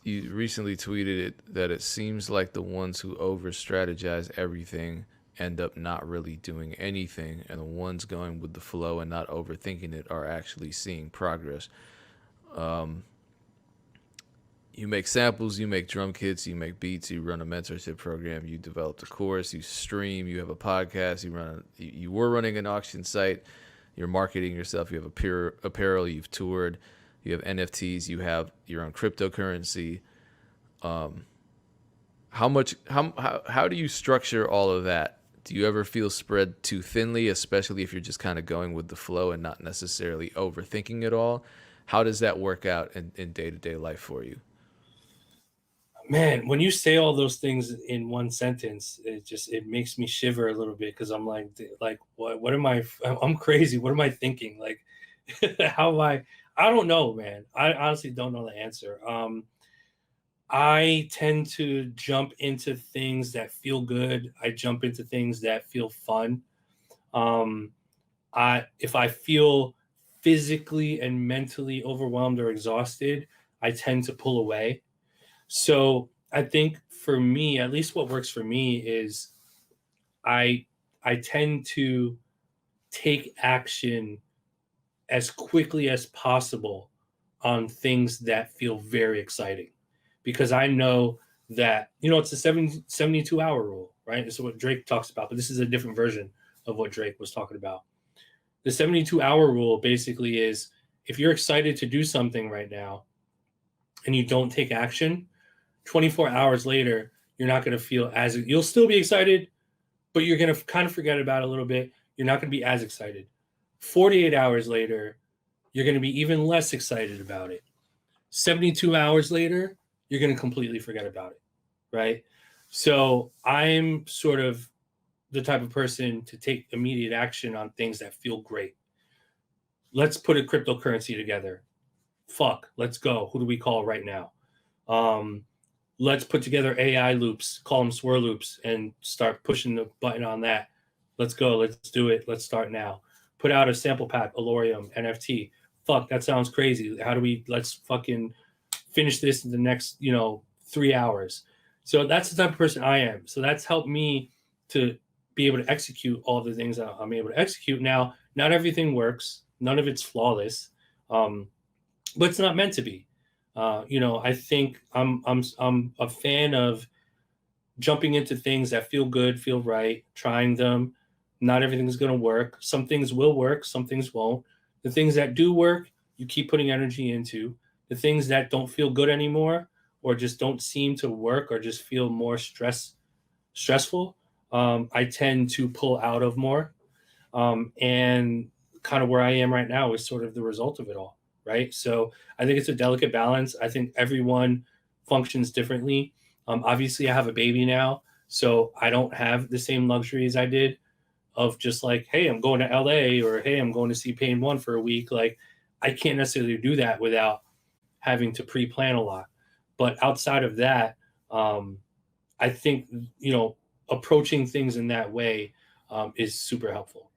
You recently tweeted it that it seems like the ones who over strategize everything end up not really doing anything, and the ones going with the flow and not overthinking it are actually seeing progress. You make samples, you make drum kits, you make beats, you run a mentorship program, you developed a course, you stream, you have a podcast, you were running an auction site, you're marketing yourself, you have apparel, you've toured, you have NFTs, you have your own cryptocurrency. How do you structure all of that? Do you ever feel spread too thinly, especially if you're just kind of going with the flow and not necessarily overthinking it all? How does that work out in day-to-day life for you? Man, when you say all those things in one sentence, it makes me shiver a little bit because I'm like what am I? I'm crazy. What am I thinking? Like, how am I? I don't know, man. I honestly don't know the answer. I tend to jump into things that feel good. I jump into things that feel fun. Um, I if I feel physically and mentally overwhelmed or exhausted, I tend to pull away. So I think for me, at least what works for me is I I tend to take action as quickly as possible on things that feel very exciting because I know that it's a 72 hour rule, right? This is what Drake talks about, but this is a different version of what Drake was talking about. The 72-hour rule basically is if you're excited to do something right now and you don't take action, 24 hours later, you're not going to feel as you'll still be excited, but you're going to kind of forget about it a little bit. You're not going to be as excited. 48 hours later, you're going to be even less excited about it. 72 hours later, you're going to completely forget about it, right? So I'm sort of the type of person to take immediate action on things that feel great. Let's put a cryptocurrency together. Fuck, let's go. Who do we call right now? Um, let's put together AI loops, call them swirl loops, and start pushing the button on that. Let's go. Let's do it. Let's start now. Put out a sample pack, Alorium, NFT. Fuck, that sounds crazy. How do we, let's fucking finish this in the next, 3 hours. So that's the type of person I am. So that's helped me to be able to execute all the things that I'm able to execute. Now, not everything works. None of it's flawless. Um, but it's not meant to be. I think I'm a fan of jumping into things that feel good, feel right, trying them. Not everything's going to work. Some things will work, some things won't. The things that do work, you keep putting energy into. The things that don't feel good anymore, or just don't seem to work, or just feel more stressful, I tend to pull out of more. And kind of where I am right now is sort of the result of it all, right? So I think it's a delicate balance. I think everyone functions differently. Obviously, I have a baby now, so I don't have the same luxuries I did of just like, hey, I'm going to LA, or hey, I'm going to see Pain One for a week. Like, I can't necessarily do that without having to pre-plan a lot. But outside of that, um, I think approaching things in that way is super helpful.